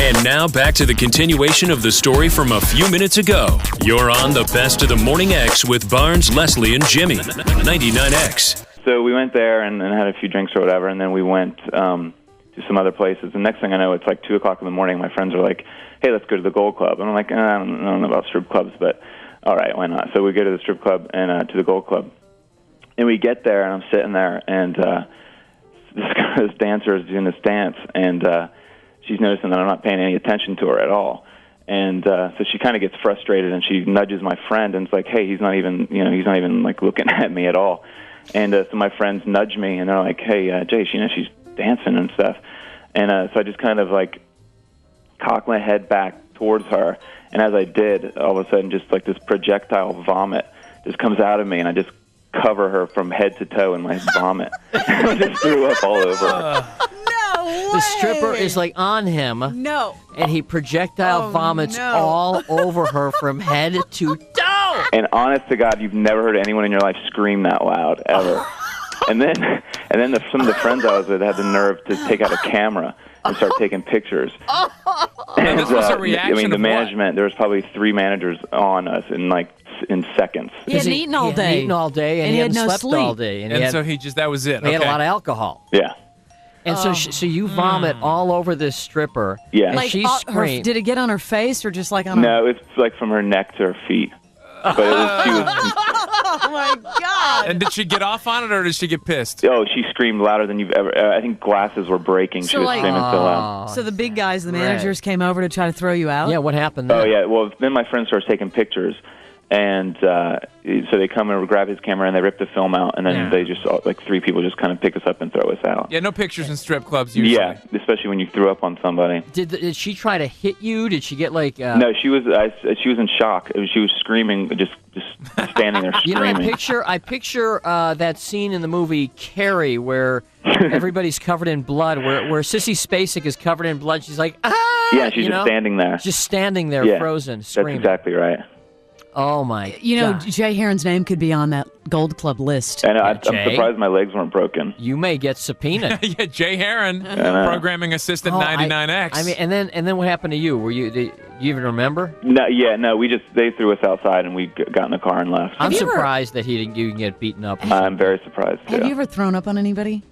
And now back to the continuation of the story from a few minutes ago. You're on the Best of the Morning X with Barnes, Leslie, and Jimmy. 99X. So we went there and had a few drinks or whatever, and then we went to some other places. The next thing I know, it's like 2 o'clock in the morning. My friends are like, hey, let's go to the Gold Club. And I'm like, I don't know about strip clubs, but all right, why not? So we go to the strip club and to the Gold Club. And we get there, and I'm sitting there, and this dancer is doing this dance, and she's noticing that I'm not paying any attention to her at all. And so she kind of gets frustrated, and she nudges my friend, and it's like, hey, he's not even like looking at me at all. And so my friends nudge me, and they're like, hey, Jay, she's dancing and stuff. And so I just kind of like cock my head back towards her, and as I did, all of a sudden just like this projectile vomit just comes out of me, and I just cover her from head to toe in my vomit. I just threw up all over her. The stripper is like on him. No. And he projectile vomits all over her from head to toe. And honest to God, you've never heard anyone in your life scream that loud, ever. And then some of the friends I was with had the nerve to take out a camera and start taking pictures. And this was a reaction I mean, the of management, there was probably 3 managers on us in seconds. He hadn't eaten all day. And he hadn't no slept sleep. all day. And so that was it. He had a lot of alcohol. Yeah. And so you vomit all over this stripper. Yeah. And Like, she screamed. did it get on her face or just like on her? No, it's like from her neck to her feet. But she was. Oh, my God. And did she get off on it, or did she get pissed? Oh, she screamed louder than you've ever. I think glasses were breaking. So, She was like- screaming so loud. So the big guys, the managers, came over to try to throw you out? Yeah, what happened there? Oh, yeah. Well, then my friend starts taking pictures. And so they come and grab his camera, and they rip the film out, and then they just, like 3 people just kind of pick us up and throw us out. Yeah, no pictures in strip clubs usually. Yeah, especially when you threw up on somebody. Did she try to hit you? Did she get like... No, she was in shock. She was screaming, just standing there You screaming. know, I picture that scene in the movie Carrie where everybody's covered in blood, where Sissy Spacek is covered in blood. She's like, ah! Yeah, she's just standing there. Just standing there, frozen, screaming. That's exactly right. Oh, my You know, God. Jay Heron's name could be on that Gold Club list. And I'm Jay? surprised my legs weren't broken. You may get subpoenaed. Yeah, Jay Heron, programming assistant 99X. I mean, and then what happened to you? Do you even remember? No, they threw us outside, and we got in the car and left. I'm surprised that you didn't get beaten up. I'm very surprised, too. Have you ever thrown up on anybody?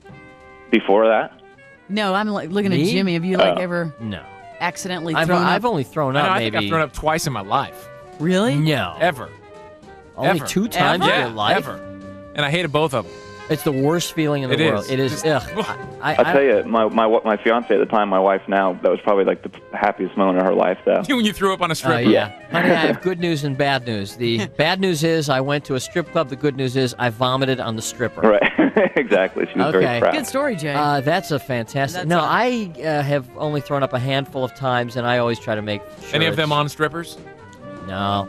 Before that? No, I'm like looking Me? at Jimmy. Have you ever No. accidentally thrown up? I've only thrown up I maybe. think I've thrown up twice in my life. Really? No. Ever. Only Ever. 2 times in Yeah, your life? ever. And I hated both of them. It's the worst feeling in the world. It is. Ugh. I'll tell you, my fiance at the time, my wife now, that was probably like the happiest moment of her life, though. When you threw up on a stripper. Yeah. Honey, I have good news and bad news. The bad news is I went to a strip club. The good news is I vomited on the stripper. Right. Exactly. She was very proud. Good story, Jay. That's a fantastic... I have only thrown up a handful of times, and I always try to make sure Any of them on strippers? No.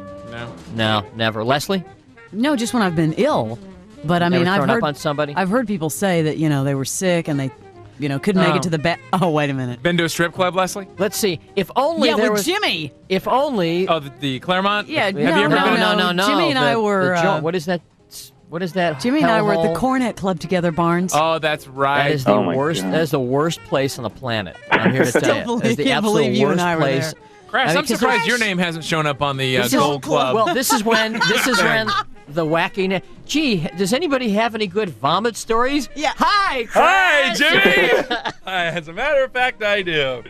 No, never. Leslie? No, just when I've been ill. But I mean, Never I've thrown heard up on somebody? I've heard people say that they were sick and they, couldn't make it to the back. Oh, wait a minute. Been to a strip club, Leslie? Let's see. If only Yeah, there with was... Jimmy. If only... Oh, the Claremont? Yeah, Have you ever been? No. Jimmy and I were. what is that? What is that? Jimmy and I were at the hellhole? Cornet Club together, Barnes. Oh, that's right. That is the Oh, my worst. God. That is the worst place on the planet. I'm here to tell you. That is the can't absolute believe you and worst I were place. there. Crash, I mean, I'm 'cause surprised there's- your name hasn't shown up on the This is- Gold Club. Well, this is when the wacky. Gee, does anybody have any good vomit stories? Yeah. Hi, Hi, Crash! Jimmy! As a matter of fact, I do.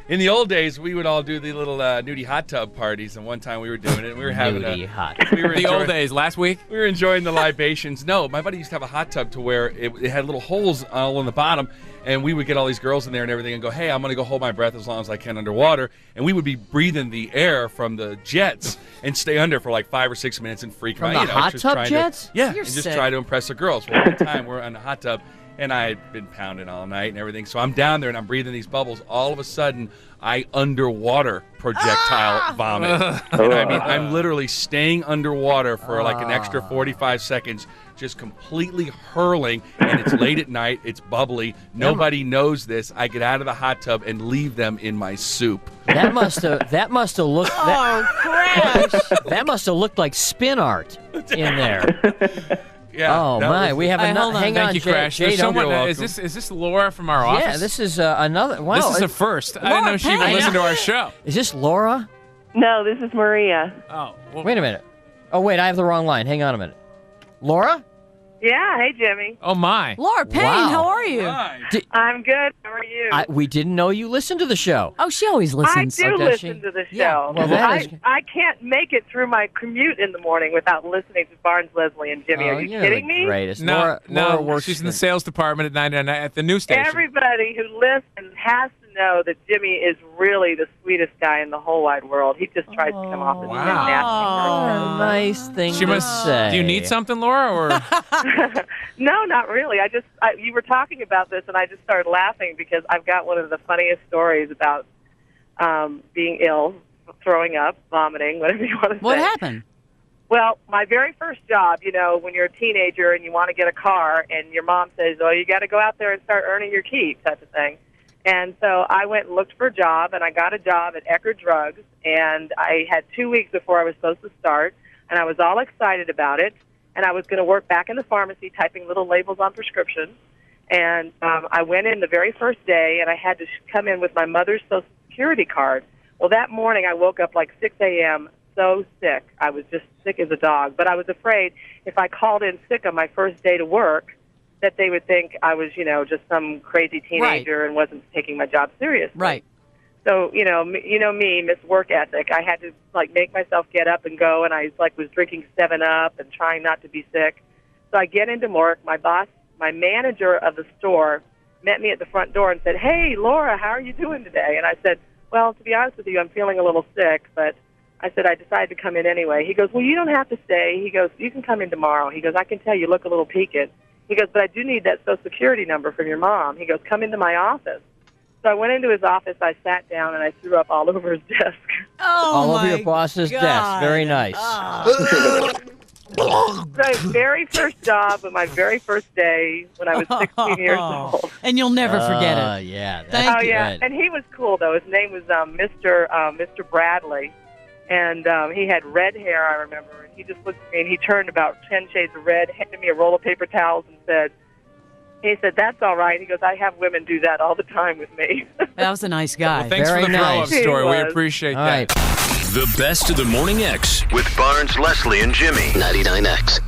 In the old days, we would all do the little nudie hot tub parties, and one time we were doing it, and we were having Nudie hot. We were the old enjoying- days, last week? We were enjoying the libations. No, my buddy used to have a hot tub to where it had little holes all on the bottom, and we would get all these girls in there and everything and go, hey, I'm going to go hold my breath as long as I can underwater. And we would be breathing the air from the jets and stay under for like 5 or 6 minutes and freak From out. the hot just tub trying jets? Yeah, You're and just sick. try to impress the girls. Well, one time we're on the hot tub, and I had been pounding all night and everything. So I'm down there and I'm breathing these bubbles. All of a sudden, I underwater projectile vomit. And I mean, I'm literally staying underwater for like an extra 45 seconds, just completely hurling. And it's late at night. It's bubbly. Nobody knows this. I get out of the hot tub and leave them in my soup. That must have looked. Oh, Crash! That must have looked like spin art in there. Yeah. Oh that my, was- we have Hey, another. hold on. Hang Thank on, you, Crash. Jay, There's don't someone. go. Is this Laura from our office? Yeah, this is another. Wow, This is a first. I didn't know she would Payne. listen to our show. Is this Laura? No, this is Maria. Oh, well, Wait a minute. Oh wait, I have the wrong line. Hang on a minute. Laura? Yeah, hey Jimmy. oh my. Laura Payne, Wow. how are you? Hi. I'm good. How are you? We didn't know you listened to the show. Oh, she always I listens. do Oh, does listen she? to the show. Yeah, well, that is- I can't make it through my commute in the morning without listening to Barnes, Leslie, and Jimmy. Oh, Are you you're kidding the me? greatest. No, Laura works. she's in the sales department at 99 at the news station. Everybody who listens has to know that Jimmy is really the sweetest guy in the whole wide world. He just tries to come off as Wow. a nasty Oh, nice thing She to must. say. Do you need something, Laura? Or person. No, not really. You were talking about this, and I just started laughing because I've got one of the funniest stories about being ill, throwing up, vomiting, whatever you want to say. What happened? Well, my very first job, when you're a teenager and you want to get a car and your mom says, oh, you got to go out there and start earning your keep type of thing. And so I went and looked for a job, and I got a job at Ecker Drugs, and I had 2 weeks before I was supposed to start, and I was all excited about it, and I was going to work back in the pharmacy typing little labels on prescriptions. And I went in the very first day, and I had to come in with my mother's Social Security card. Well, that morning I woke up like 6 a.m., so sick. I was just sick as a dog. But I was afraid if I called in sick on my first day to work that they would think I was, just some crazy teenager and wasn't taking my job seriously. Right. So, me, Miss Work Ethic, I had to, make myself get up and go, and I, was drinking 7-Up and trying not to be sick. So I get into work. My boss, my manager of the store, met me at the front door and said, hey, Laura, how are you doing today? And I said, well, to be honest with you, I'm feeling a little sick, but I said I decided to come in anyway. He goes, well, you don't have to stay. He goes, you can come in tomorrow. He goes, I can tell you look a little peaked. He goes, but I do need that Social Security number from your mom. He goes, come into my office. So I went into his office, I sat down, and I threw up all over his desk. Oh, All over my your boss's God. desk. Very nice. My very first job on my very first day when I was 16 years old. And you'll never forget it. Yeah. That's Thank Oh, you. yeah. good. And he was cool, though. His name was Mr. Bradley. And he had red hair, I remember. And he just looked at me, and he turned about 10 shades of red, handed me a roll of paper towels, and he said, that's all right. He goes, I have women do that all the time with me. That was a nice guy. well, thanks Very for the throw-up nice. story. He We was. appreciate All that. right. The best of the Morning X. With Barnes, Leslie, and Jimmy. 99X.